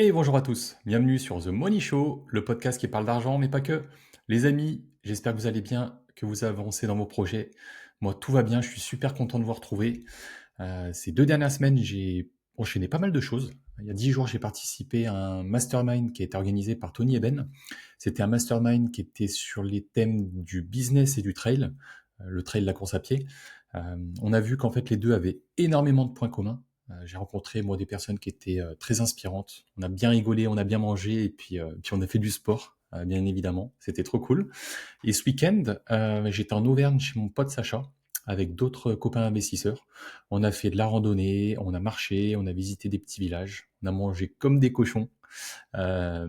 Et bonjour à tous, bienvenue sur The Money Show, le podcast qui parle d'argent, mais pas que. Les amis, j'espère que vous allez bien, que vous avancez dans vos projets. Moi, tout va bien, je suis super content de vous retrouver. Ces 2 dernières semaines, j'ai enchaîné pas mal de choses. Il y a 10 jours, j'ai participé à un mastermind qui a été organisé par Tony Eben. C'était un mastermind qui était sur les thèmes du business et du trail, le trail, la course à pied. On a vu qu'en fait, les deux avaient énormément de points communs. J'ai rencontré moi des personnes qui étaient très inspirantes. On a bien rigolé, on a bien mangé et puis on a fait du sport, bien évidemment. C'était trop cool. Et ce week-end, j'étais en Auvergne chez mon pote Sacha avec d'autres copains investisseurs. On a fait de la randonnée, on a marché, on a visité des petits villages, on a mangé comme des cochons. Euh,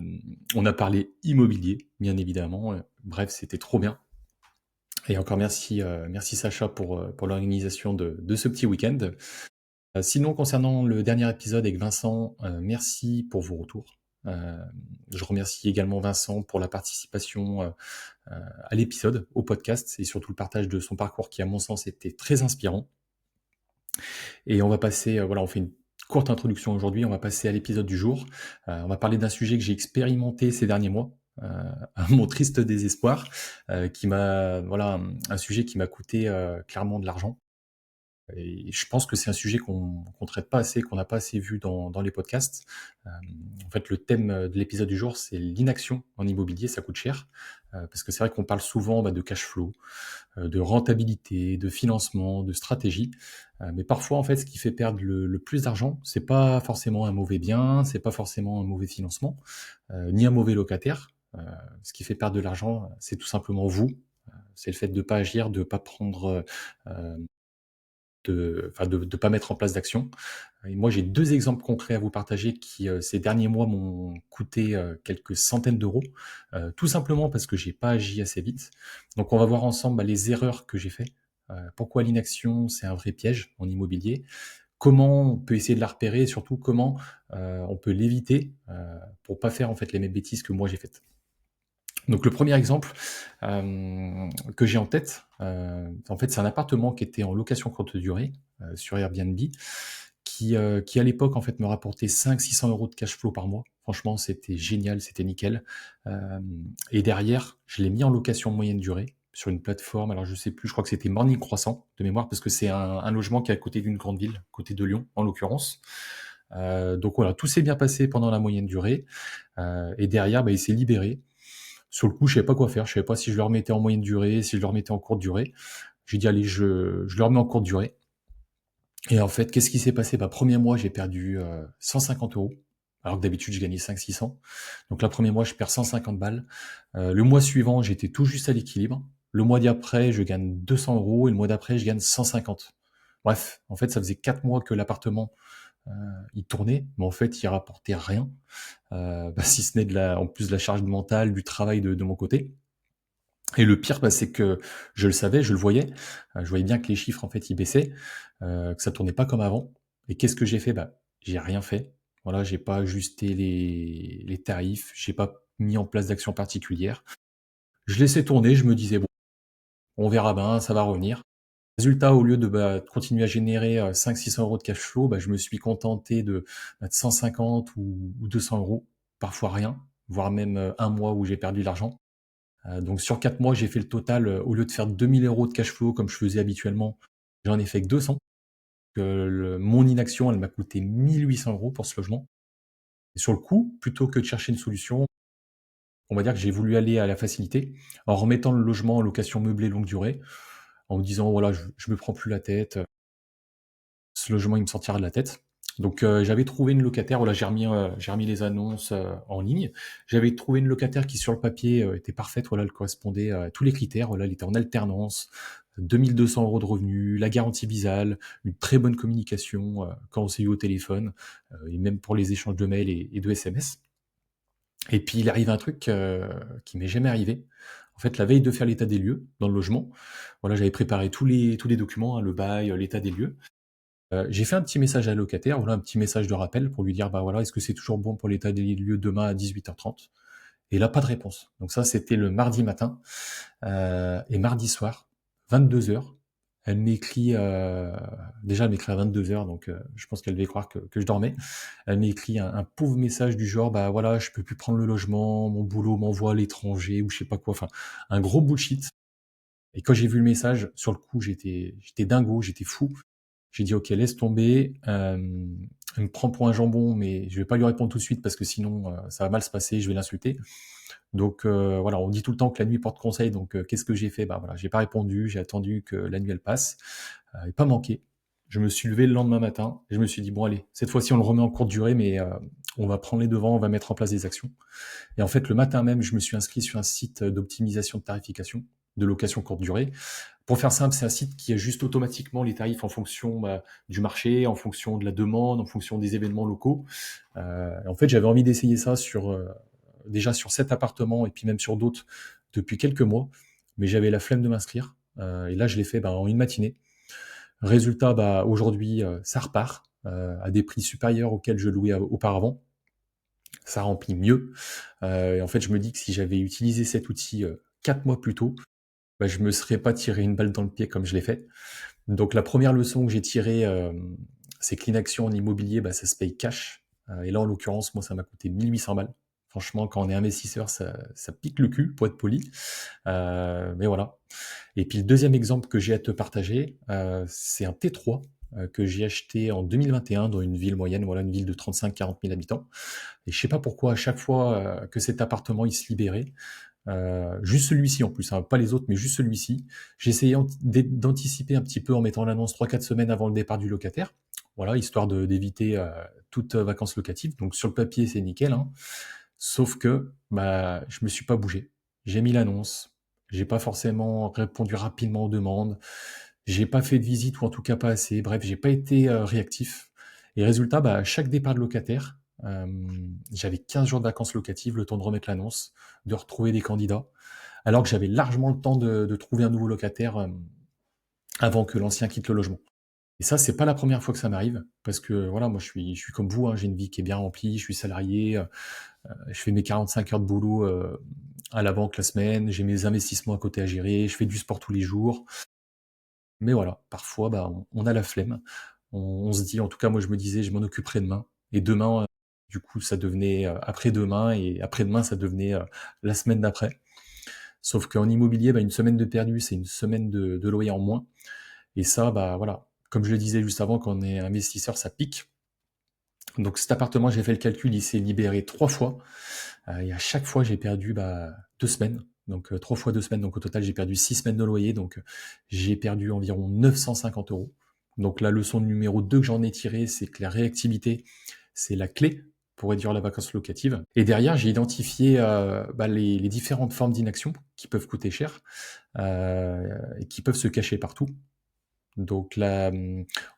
on a parlé immobilier, bien évidemment. Bref, c'était trop bien. Et encore merci, merci Sacha pour l'organisation de ce petit week-end. Sinon, concernant le dernier épisode avec Vincent, merci pour vos retours. Euh, je remercie également Vincent pour la participation à l'épisode, au podcast, et surtout le partage de son parcours qui, à mon sens, était très inspirant. Et on va passer, voilà, on fait une courte introduction aujourd'hui, on va passer à l'épisode du jour. On va parler d'un sujet que j'ai expérimenté ces derniers mois, à mon triste désespoir, qui m'a, voilà, un sujet qui m'a coûté clairement de l'argent. Et je pense que c'est un sujet qu'on traite pas assez, qu'on n'a pas assez vu dans les podcasts. Euh, En fait, le thème de l'épisode du jour, c'est l'inaction en immobilier, ça coûte cher. Parce que c'est vrai qu'on parle souvent de cash flow, de rentabilité, de financement, de stratégie. Mais parfois, en fait, ce qui fait perdre le plus d'argent, c'est pas forcément un mauvais bien, c'est pas forcément un mauvais financement, ni un mauvais locataire. Ce qui fait perdre de l'argent, c'est tout simplement vous. C'est le fait de pas agir, de pas prendre de pas mettre en place d'action. Et moi, j'ai 2 exemples concrets à vous partager qui, ces derniers mois m'ont coûté, quelques centaines d'euros, tout simplement parce que j'ai pas agi assez vite. Donc on va voir ensemble, les erreurs que j'ai fait, pourquoi l'inaction, c'est un vrai piège en immobilier, comment on peut essayer de la repérer et surtout comment, on peut l'éviter, pour pas faire en fait les mêmes bêtises que moi j'ai faites. Donc le premier exemple que j'ai en tête, en fait, c'est un appartement qui était en location courte durée sur Airbnb, qui à l'époque en fait me rapportait 500-600 € de cash flow par mois. Franchement, c'était génial, c'était nickel. Et derrière, je l'ai mis en location moyenne durée sur une plateforme. Alors je sais plus, je crois que c'était Morning Croissant de mémoire parce que c'est un logement qui est à côté d'une grande ville, à côté de Lyon en l'occurrence. Donc voilà, tout s'est bien passé pendant la moyenne durée. Et derrière, il s'est libéré. Sur le coup, je savais pas quoi faire. Je savais pas si je le remettais en moyenne durée, si je le remettais en courte durée. J'ai dit, allez, je le remets en courte durée. Et en fait, qu'est-ce qui s'est passé? Premier mois, j'ai perdu 150 euros, alors que d'habitude, je gagnais 500-600. Donc là, premier mois, je perds 150 balles. Le mois suivant, j'étais tout juste à l'équilibre. Le mois d'après, je gagne 200 euros et le mois d'après, je gagne 150. Bref, en fait, ça faisait 4 mois que l'appartement, il tournait, mais en fait, il rapportait rien, si ce n'est en plus de la charge mentale, du travail de mon côté. Et le pire, c'est que je le savais, je le voyais, je voyais bien que les chiffres en fait ils baissaient, que ça tournait pas comme avant. Et qu'est-ce que j'ai fait? J'ai rien fait. Voilà, j'ai pas ajusté les tarifs, j'ai pas mis en place d'actions particulières. Je laissais tourner, je me disais: «Bon, on verra bien, ça va revenir». Résultat, au lieu de continuer à générer, 500-600 € de cash flow, je me suis contenté de 150 ou 200 euros, parfois rien, voire même, 1 mois où j'ai perdu de l'argent. Donc sur 4 mois, j'ai fait le total, au lieu de faire 2 000 € de cash flow comme je faisais habituellement, j'en ai fait que 200. Mon inaction, elle m'a coûté 1 800 € pour ce logement. Et sur le coup, plutôt que de chercher une solution, on va dire que j'ai voulu aller à la facilité, en remettant le logement en location meublée longue durée, en me disant: «Voilà, je me prends plus la tête, ce logement, il me sortira de la tête». Donc j'avais trouvé une locataire, voilà, j'ai remis les annonces, en ligne. J'avais trouvé une locataire qui sur le papier, était parfaite, voilà, elle correspondait à tous les critères, voilà, elle était en alternance, 2 200 € de revenus, la garantie Visale, une très bonne communication, quand on s'est eu au téléphone, et même pour les échanges de mails et de SMS. Et puis il arrive un truc, qui m'est jamais arrivé. En fait, la veille de faire l'état des lieux dans le logement, voilà, j'avais préparé tous les documents, hein, le bail, l'état des lieux. J'ai fait un petit message à la locataire, voilà, un petit message de rappel pour lui dire: voilà, est-ce que c'est toujours bon pour l'état des lieux demain à 18h30?» Et là, pas de réponse. Donc ça, c'était le mardi matin, et mardi soir, 22h, Elle m'écrit, déjà elle m'écrit à 22 heures, donc je pense qu'elle devait croire que je dormais. Elle m'écrit un pauvre message du genre: «Bah, voilà, je peux plus prendre le logement, mon boulot m'envoie à l'étranger» ou je sais pas quoi, enfin un gros bullshit. Et quand j'ai vu le message, sur le coup, j'étais dingo, j'étais fou. J'ai dit: «OK, laisse tomber, elle me prend pour un jambon, mais je vais pas lui répondre tout de suite parce que sinon, ça va mal se passer, je vais l'insulter». Donc voilà, on dit tout le temps que la nuit porte conseil, donc qu'est-ce que j'ai fait? Bah, voilà, j'ai pas répondu, j'ai attendu que la nuit elle passe, et pas manqué. Je me suis levé le lendemain matin et je me suis dit: «Bon allez, cette fois-ci on le remet en courte durée, mais on va prendre les devants, on va mettre en place des actions». Et en fait, le matin même, je me suis inscrit sur un site d'optimisation de tarification, de location courte durée. Pour faire simple, c'est un site qui ajuste automatiquement les tarifs en fonction, bah, du marché, en fonction de la demande, en fonction des événements locaux. En fait, j'avais envie d'essayer ça déjà sur cet appartement et puis même sur d'autres depuis quelques mois, mais j'avais la flemme de m'inscrire. Et là, je l'ai fait, bah, en une matinée. Résultat, bah, aujourd'hui, ça repart, à des prix supérieurs auxquels je louais auparavant. Ça remplit mieux. Et en fait, je me dis que si j'avais utilisé cet outil, 4 mois plus tôt, bah, je me serais pas tiré une balle dans le pied comme je l'ai fait. Donc la première leçon que j'ai tirée, c'est que l'inaction en immobilier, bah, ça se paye cash. Et là, en l'occurrence, moi, ça m'a coûté 1 800 balles. Franchement, quand on est investisseur, ça pique le cul, pour être poli. Mais voilà. Et puis le deuxième exemple que j'ai à te partager, c'est un T3, que j'ai acheté en 2021 dans une ville moyenne, voilà, une ville de 35-40 000 habitants. Et je sais pas pourquoi, à chaque fois que cet appartement il se libérait, juste celui-ci en plus, hein, pas les autres, mais juste celui-ci, j'essayais d'anticiper un petit peu en mettant l'annonce 3-4 semaines avant le départ du locataire. Voilà, histoire d'éviter toute vacances locatives. Donc sur le papier, c'est nickel, hein. Sauf que bah, je me suis pas bougé. J'ai mis l'annonce, j'ai pas forcément répondu rapidement aux demandes, j'ai pas fait de visite ou en tout cas pas assez. Bref, j'ai pas été réactif. Et résultat, bah, à chaque départ de locataire, j'avais 15 jours de vacances locatives, le temps de remettre l'annonce, de retrouver des candidats, alors que j'avais largement le temps de trouver un nouveau locataire avant que l'ancien quitte le logement. Et ça, c'est pas la première fois que ça m'arrive, parce que voilà, moi je suis comme vous, hein, j'ai une vie qui est bien remplie, je suis salarié, je fais mes 45 heures de boulot à la banque la semaine, j'ai mes investissements à côté à gérer, je fais du sport tous les jours. Mais voilà, parfois, bah, on a la flemme. On se dit, en tout cas, moi je me disais, je m'en occuperai demain. Et demain, du coup, ça devenait après-demain, et après-demain, ça devenait la semaine d'après. Sauf qu'en immobilier, bah, une semaine de perdu, c'est une semaine de loyer en moins. Et ça, bah voilà, comme je le disais juste avant, quand on est investisseur, ça pique. Donc cet appartement, j'ai fait le calcul, il s'est libéré 3 fois. Et à chaque fois, j'ai perdu bah, 2 semaines. Donc 3 fois 2 semaines. Donc au total, j'ai perdu 6 semaines de loyer. Donc j'ai perdu environ 950 euros. Donc la leçon numéro 2 que j'en ai tirée, c'est que la réactivité, c'est la clé pour réduire la vacance locative. Et derrière, j'ai identifié bah, les différentes formes d'inaction qui peuvent coûter cher et qui peuvent se cacher partout. Donc là,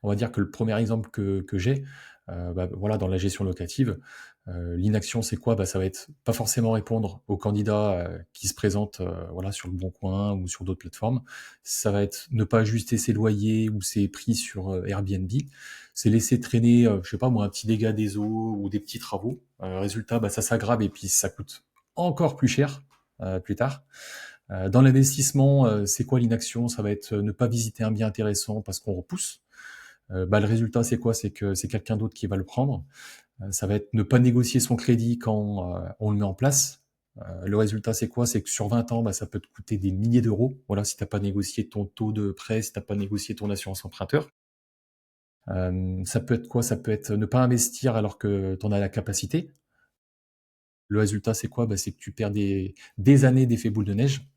on va dire que le premier exemple que j'ai, bah, voilà, dans la gestion locative, l'inaction, c'est quoi? Bah, ça va être pas forcément répondre aux candidats, qui se présentent, voilà, sur Le Bon Coin ou sur d'autres plateformes. Ça va être ne pas ajuster ses loyers ou ses prix sur, Airbnb. C'est laisser traîner, je sais pas moi, un petit dégât des eaux ou des petits travaux. Résultat, bah, ça s'aggrave et puis ça coûte encore plus cher, plus tard. Dans l'investissement, c'est quoi l'inaction? Ça va être ne pas visiter un bien intéressant parce qu'on repousse. Bah, le résultat, c'est quoi? C'est que c'est quelqu'un d'autre qui va le prendre. Ça va être ne pas négocier son crédit quand on le met en place. Le résultat, c'est quoi? C'est que sur 20 ans, bah, ça peut te coûter des milliers d'euros. Voilà, si tu n'as pas négocié ton taux de prêt, si tu n'as pas négocié ton assurance emprunteur. Ça peut être quoi? Ça peut être ne pas investir alors que tu en as la capacité. Le résultat, c'est quoi? Bah, c'est que tu perds des années d'effet boule de neige.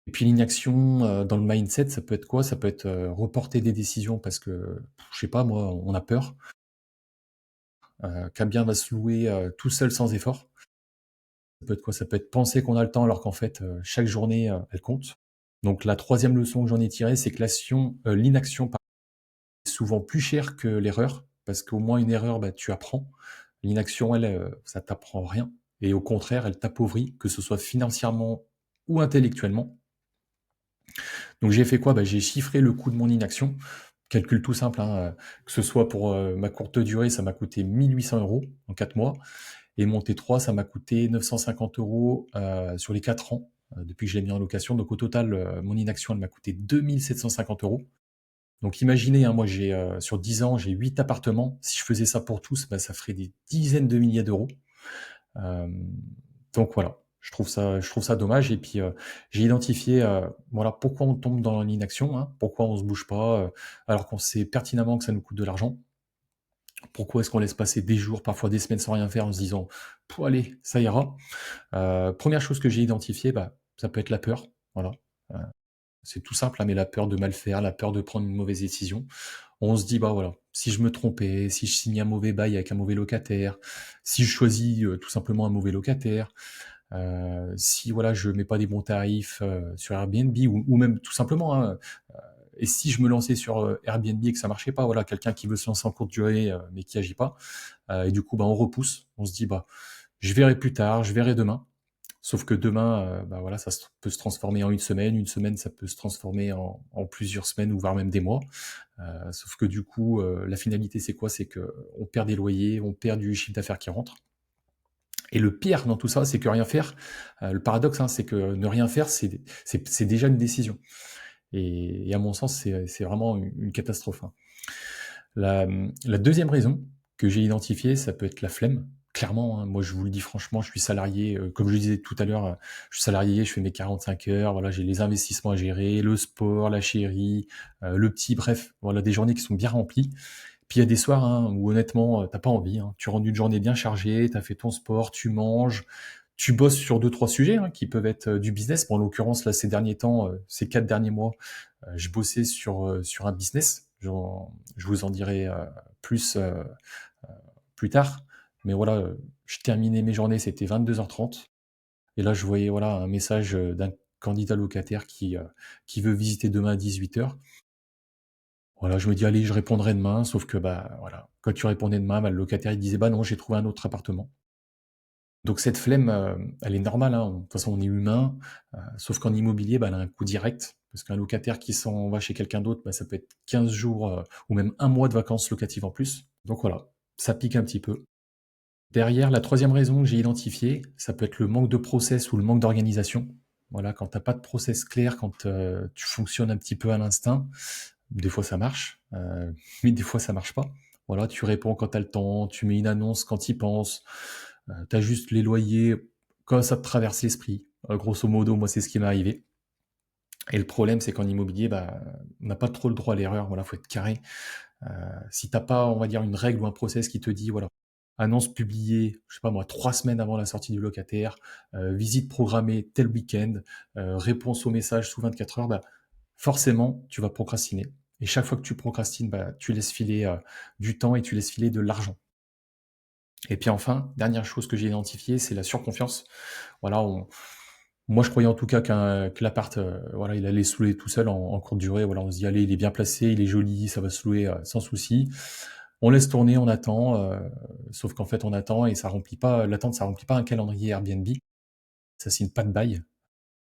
Et puis l'inaction, dans le mindset, ça peut être quoi? Ça peut être, reporter des décisions parce que, je sais pas moi, on a peur, qu'un bien va se louer, tout seul sans effort. Ça peut être quoi? Ça peut être penser qu'on a le temps alors qu'en fait, chaque journée, elle compte. Donc la troisième leçon que j'en ai tirée, c'est que l'inaction pardon, est souvent plus chère que l'erreur, parce qu'au moins une erreur, bah, tu apprends. L'inaction, elle, ça t'apprend rien et au contraire, elle t'appauvrit, que ce soit financièrement ou intellectuellement. Donc j'ai fait quoi? Bah, j'ai chiffré le coût de mon inaction. Calcul tout simple, hein, que ce soit pour, ma courte durée, ça m'a coûté 1 800 € en 4 mois, et mon T3, ça m'a coûté 950 € sur les 4 ans. depuis que je l'ai mis en location. Donc au total, mon inaction, elle m'a coûté 2 750 €. Donc imaginez, hein, moi j'ai, sur 10 ans, j'ai 8 appartements. Si je faisais ça pour tous, bah, ça ferait des dizaines de milliers d'euros. Hem, donc voilà, je trouve ça dommage et puis, j'ai identifié, voilà, pourquoi on tombe dans l'inaction, hein, pourquoi on se bouge pas, alors qu'on sait pertinemment que ça nous coûte de l'argent. Pourquoi est-ce qu'on laisse passer des jours, parfois des semaines sans rien faire en se disant: «Pouh allez, ça ira». 1 chose que j'ai identifiée, bah, ça peut être la peur, voilà. Heu, c'est tout simple, hein, mais la peur de mal faire, la peur de prendre une mauvaise décision. On se dit: «Bah, voilà, si je me trompais, si je signe un mauvais bail avec un mauvais locataire, si je choisis, tout simplement un mauvais locataire, si voilà, je mets pas des bons tarifs, sur Airbnb» ou même tout simplement, hein, et si je me lançais sur, Airbnb et que ça marchait pas, voilà, quelqu'un qui veut se lancer en courte durée, mais qui agit pas, et du coup, bah, on repousse. On se dit: «Bah, je verrai plus tard, je verrai demain». Sauf que demain, bah, voilà, ça peut se transformer en une semaine, ça peut se transformer en plusieurs semaines ou voire même des mois. Sauf que du coup, la finalité, c'est quoi? C'est qu'on perd des loyers, on perd du chiffre d'affaires qui rentre et le pire dans tout ça, c'est que rien faire, le paradoxe, hein, c'est que ne rien faire, c'est déjà une décision et à mon sens, c'est vraiment une catastrophe, hein. La 2e raison que j'ai identifiée, ça peut être la flemme. Clairement, hein, moi je vous le dis franchement, je suis salarié, comme je le disais tout à l'heure, je suis salarié, je fais mes 45 heures, voilà, j'ai les investissements à gérer, le sport, la chérie, le petit, bref, voilà, des journées qui sont bien remplies. Puis il y a des soirs, hein, où honnêtement, tu pas envie, hein. Tu rentres d'une journée bien chargée, tu as fait ton sport, tu manges, tu bosses sur deux trois sujets, hein, qui peuvent être, du business. Bon, en l'occurrence, là, ces derniers temps, ces 4 derniers mois, je bossais sur un business. Je vous en dirai, plus, plus tard. Mais voilà, je terminais mes journées, c'était 22h30 et là, je voyais, voilà, un message, d'un candidat locataire qui veut visiter demain à 18h. Voilà, je me dis: «Allez, je répondrai demain», sauf que, bah, voilà, quand tu répondais demain, bah, le locataire, il disait: «Bah, non, j'ai trouvé un autre appartement». Donc cette flemme, elle est normale, hein, de toute façon, on est humain, sauf qu'en immobilier, bah, elle a un coût direct, parce qu'un locataire qui s'en va chez quelqu'un d'autre, bah, ça peut être 15 jours, ou même un mois de vacances locatives en plus. Donc voilà, ça pique un petit peu. Derrière, la troisième raison que j'ai identifiée, ça peut être le manque de process ou le manque d'organisation. Voilà, quand tu as pas de process clair, quand, tu fonctionnes un petit peu à l'instinct, des fois ça marche, mais des fois ça marche pas. Voilà, tu réponds quand tu as le temps, tu mets une annonce quand tu y penses, tu ajustes les loyers quand ça te traverse l'esprit. Grosso modo, moi, c'est ce qui m'est arrivé et le problème, c'est qu'en immobilier, bah, on n'a pas trop le droit à l'erreur. Voilà, faut être carré. Heu, si t'as pas, on va dire, une règle ou un process qui te dit, voilà, annonce publiée, je sais pas moi, 3 semaines avant la sortie du locataire, visite programmée tel week-end, réponse aux messages sous 24 heures, bah, forcément, tu vas procrastiner et chaque fois que tu procrastines, bah, tu laisses filer, du temps et tu laisses filer de l'argent et puis enfin, dernière chose que j'ai identifiée, c'est la surconfiance. Voilà, moi, je croyais en tout cas que l'appart, voilà, il allait se louer tout seul en courte durée. Voilà, on se dit: «Allez, il est bien placé, il est joli, ça va se louer, sans souci». On laisse tourner, on attend, sauf qu'en fait, on attend et ça remplit pas l'attente, ça remplit pas un calendrier Airbnb, ça signe pas de bail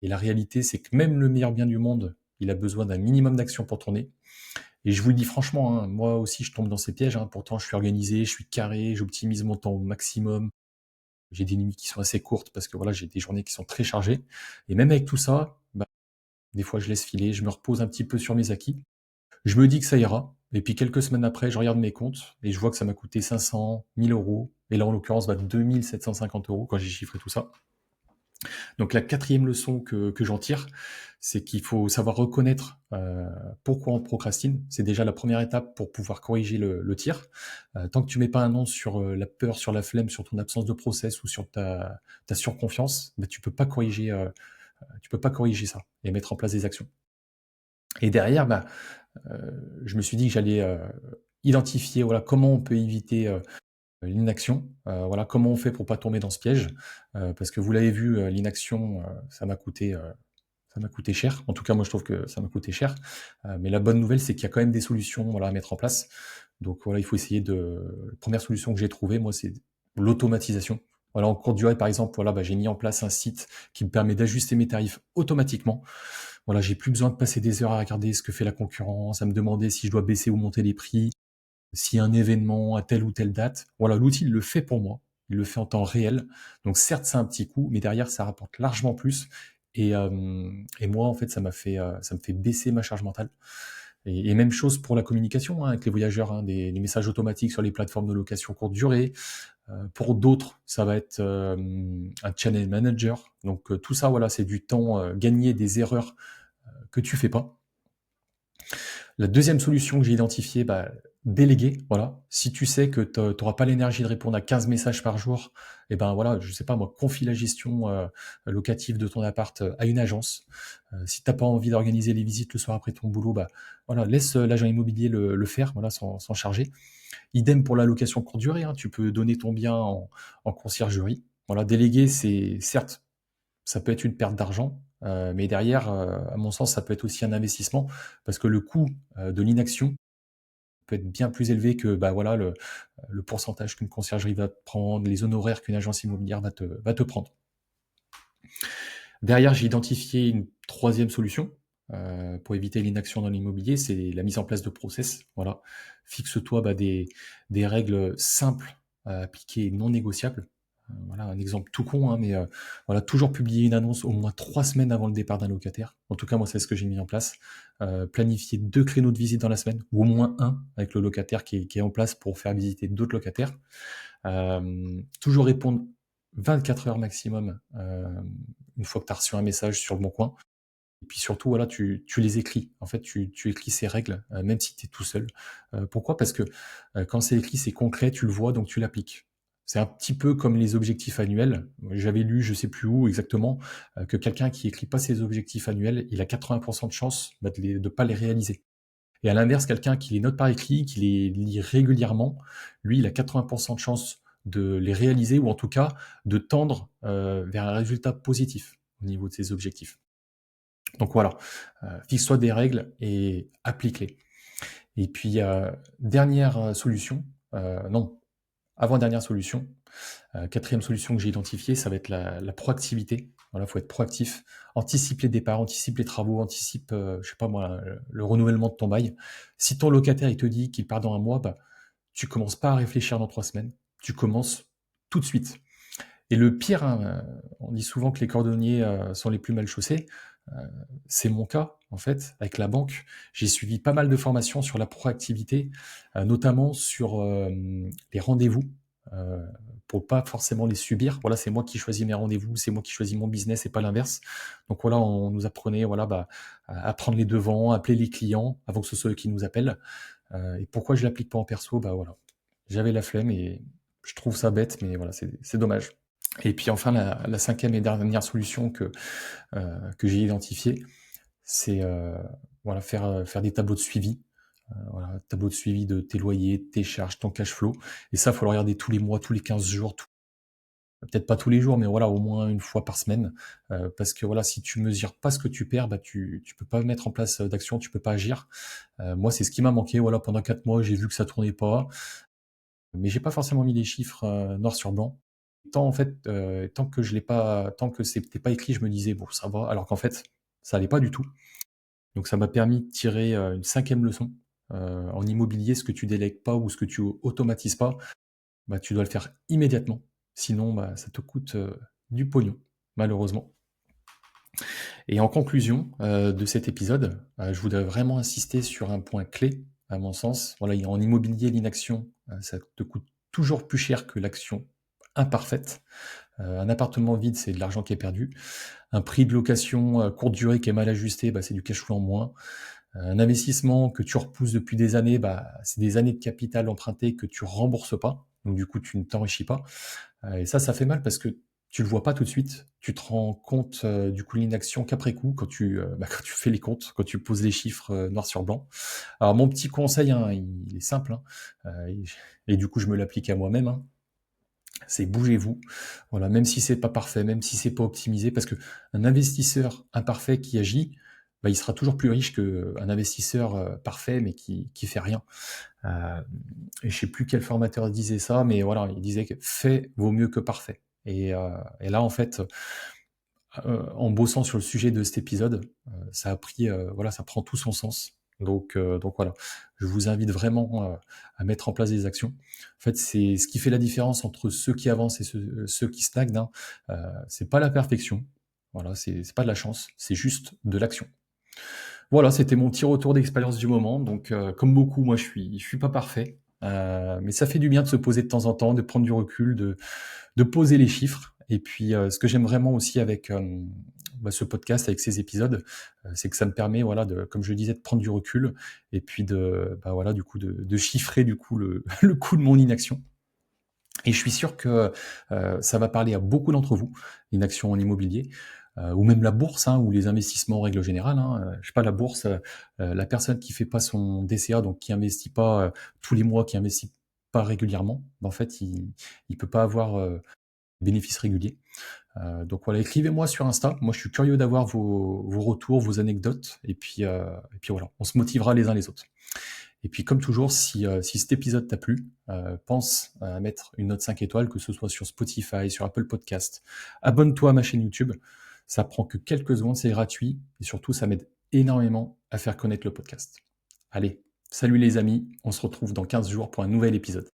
et la réalité, c'est que même le meilleur bien du monde, il a besoin d'un minimum d'action pour tourner et je vous le dis franchement, hein, moi aussi, je tombe dans ces pièges, hein. Pourtant, je suis organisé, je suis carré, j'optimise mon temps au maximum. J'ai des nuits qui sont assez courtes parce que voilà, j'ai des journées qui sont très chargées et même avec tout ça, bah, des fois, je laisse filer, je me repose un petit peu sur mes acquis. Je me dis que ça ira et puis quelques semaines après, je regarde mes comptes et je vois que ça m'a coûté 500, 1 000 € et là, en l'occurrence, bah, 2 750 € quand j'ai chiffré tout ça. Donc la quatrième leçon que j'en tire, c'est qu'il faut savoir reconnaître, pourquoi on procrastine. C'est déjà la première étape pour pouvoir corriger le tir. Tant que tu mets pas un nom sur, la peur, sur la flemme, sur ton absence de process ou sur ta surconfiance, bah, tu peux pas corriger ça et mettre en place des actions. Et derrière, bah, je me suis dit que j'allais, identifier, voilà, comment on peut éviter, l'inaction, voilà, comment on fait pour pas tomber dans ce piège? Parce que vous l'avez vu, l'inaction, ça m'a coûté cher. En tout cas, moi, je trouve que ça m'a coûté cher. Mais la bonne nouvelle, c'est qu'il y a quand même des solutions, voilà, à mettre en place. Donc voilà, il faut essayer de la 1re solution que j'ai trouvée, moi, c'est l'automatisation. Voilà, en courte durée, par exemple, voilà, bah, j'ai mis en place un site qui me permet d'ajuster mes tarifs automatiquement. Voilà, j'ai plus besoin de passer des heures à regarder ce que fait la concurrence, à me demander si je dois baisser ou monter les prix, s'il y a un événement à telle ou telle date. Voilà, l'outil, il le fait pour moi. Il le fait en temps réel. Donc certes, c'est un petit coût, mais derrière, ça rapporte largement plus Et moi, en fait, ça me fait baisser ma charge mentale. Et même chose pour la communication, hein, avec les voyageurs, hein, des messages automatiques sur les plateformes de location courte durée. Pour d'autres, ça va être un channel manager. Donc tout ça, voilà, c'est du temps gagné, des erreurs que tu fais pas. La deuxième solution que j'ai identifiée, bah, déléguer, voilà. Si tu sais que tu n'auras pas l'énergie de répondre à 15 messages par jour, et ben voilà, je sais pas moi, confie la gestion locative de ton appart à une agence. Si t'as pas envie d'organiser les visites le soir après ton boulot, bah voilà, laisse l'agent immobilier le faire, voilà, s'en charger. Idem pour la location courte durée, hein, tu peux donner ton bien en conciergerie. Voilà, déléguer, c'est certes, ça peut être une perte d'argent, mais derrière, à mon sens, ça peut être aussi un investissement parce que le coût de l'inaction peut être bien plus élevé que bah, voilà, le pourcentage qu'une conciergerie va te prendre, les honoraires qu'une agence immobilière va te prendre. Derrière, j'ai identifié une troisième solution pour éviter l'inaction dans l'immobilier, c'est la mise en place de process. Voilà. Fixe-toi bah, des règles simples à appliquer et non négociables. Voilà un exemple tout con, hein, mais voilà, toujours publier une annonce au moins 3 semaines avant le départ d'un locataire. En tout cas, moi, c'est ce que j'ai mis en place. Planifier 2 créneaux de visite dans la semaine, ou au moins un avec le locataire qui est en place pour faire visiter d'autres locataires. Toujours répondre 24 heures maximum une fois que tu as reçu un message sur le bon coin. Et puis surtout, voilà, tu les écris. En fait, tu écris ces règles, même si tu es tout seul. Pourquoi? Parce que quand c'est écrit, c'est concret, tu le vois, donc tu l'appliques. C'est un petit peu comme les objectifs annuels. J'avais lu, je sais plus où exactement, que quelqu'un qui écrit pas ses objectifs annuels, il a 80% de chances bah, de pas les réaliser. Et à l'inverse, quelqu'un qui les note par écrit, qui les lit régulièrement, lui, il a 80% de chances de les réaliser ou en tout cas de tendre vers un résultat positif au niveau de ses objectifs. Donc voilà, fixe-toi des règles et applique-les. Et puis, dernière solution, non, avant-dernière solution, quatrième solution que j'ai identifiée, ça va être la proactivité. Voilà, faut être proactif, anticipe les départs, anticipe les travaux, anticipe, je sais pas moi, le renouvellement de ton bail. Si ton locataire il te dit qu'il part dans un mois, bah, tu commences pas à réfléchir dans 3 semaines, tu commences tout de suite. Et le pire, hein, on dit souvent que les cordonniers sont les plus mal chaussés. Euh, c'est mon cas, en fait, avec la banque. J'ai suivi pas mal de formations sur la proactivité, notamment sur les rendez-vous, euh, pour pas forcément les subir. Voilà, c'est moi qui choisis mes rendez-vous, c'est moi qui choisis mon business et pas l'inverse. Donc voilà, on nous apprenait voilà, bah, à prendre les devants, à appeler les clients avant que ce soit eux qui nous appellent. Et pourquoi je l'applique pas en perso? Bah voilà, j'avais la flemme et je trouve ça bête, mais voilà, c'est dommage. Et puis enfin, la cinquième et dernière solution que j'ai identifiée, c'est voilà, faire des tableaux de suivi. Voilà, tableau de suivi de tes loyers, tes charges, ton cash flow. Et ça, il faut le regarder tous les mois, tous les 15 jours, peut-être pas tous les jours, mais voilà, au moins une fois par semaine. Parce que voilà, si tu mesures pas ce que tu perds, bah, tu peux pas mettre en place d'action, tu peux pas agir. Moi, c'est ce qui m'a manqué. Voilà, pendant 4 mois, j'ai vu que ça tournait pas, mais j'ai pas forcément mis les chiffres noir sur blanc. Tant en fait, tant que je l'ai pas, tant que c'était pas écrit, je me disais bon ça va, alors qu'en fait ça allait pas du tout. Donc ça m'a permis de tirer une cinquième leçon. En immobilier, ce que tu délègues pas ou ce que tu automatises pas, bah tu dois le faire immédiatement. Sinon, bah ça te coûte du pognon, malheureusement. Et en conclusion de cet épisode, je voudrais vraiment insister sur un point clé, à mon sens. Voilà, en immobilier, l'inaction, ça te coûte toujours plus cher que l'action imparfaite. Un appartement vide, c'est de l'argent qui est perdu. Un prix de location courte durée qui est mal ajusté, bah, c'est du cash flow en moins. Un investissement que tu repousses depuis des années, bah, c'est des années de capital emprunté que tu rembourses pas. Donc du coup, tu ne t'enrichis pas. Et ça fait mal parce que tu le vois pas tout de suite. Tu te rends compte du coup de l'inaction qu'après coup, quand tu fais les comptes, quand tu poses les chiffres noir sur blanc. Alors mon petit conseil, hein, il est simple, hein, et du coup je me l'applique à moi-même, hein, c'est bougez-vous. Voilà, même si c'est pas parfait, même si c'est pas optimisé, parce que un investisseur imparfait qui agit, bah, il sera toujours plus riche qu'un investisseur parfait mais qui fait rien. Euh, et je sais plus quel formateur disait ça, mais voilà, il disait que fait vaut mieux que parfait. Et là, en fait, en bossant sur le sujet de cet épisode, ça a pris, voilà, ça prend tout son sens. Donc voilà, je vous invite vraiment à mettre en place des actions. En fait, c'est ce qui fait la différence entre ceux qui avancent et ceux qui stagnent, hein. C'est pas la perfection. Voilà, c'est pas de la chance, c'est juste de l'action. Voilà, c'était mon petit retour d'expérience du moment. Donc, comme beaucoup, moi, je suis pas parfait, mais ça fait du bien de se poser de temps en temps, de prendre du recul, de poser les chiffres. Et puis, ce que j'aime vraiment aussi avec ce podcast, avec ces épisodes, c'est que ça me permet, voilà, comme je le disais, de prendre du recul et puis voilà, du coup, de chiffrer du coup le coût de mon inaction. Et je suis sûr que ça va parler à beaucoup d'entre vous, l'inaction en immobilier, ou même la bourse, hein, ou les investissements en règle générale. Hein. Je sais pas, la bourse, la personne qui fait pas son DCA, donc qui investit pas tous les mois, qui investit pas régulièrement, en fait, il peut pas avoir bénéfices réguliers. Donc voilà, écrivez-moi sur Insta. Moi, je suis curieux d'avoir vos retours, vos anecdotes, et puis voilà, on se motivera les uns les autres. Et puis comme toujours, si cet épisode t'a plu, pense à mettre une note 5 étoiles, que ce soit sur Spotify, sur Apple Podcast. Abonne-toi à ma chaîne YouTube. Ça prend que quelques secondes, c'est gratuit. Et surtout, ça m'aide énormément à faire connaître le podcast. Allez, salut les amis, on se retrouve dans 15 jours pour un nouvel épisode.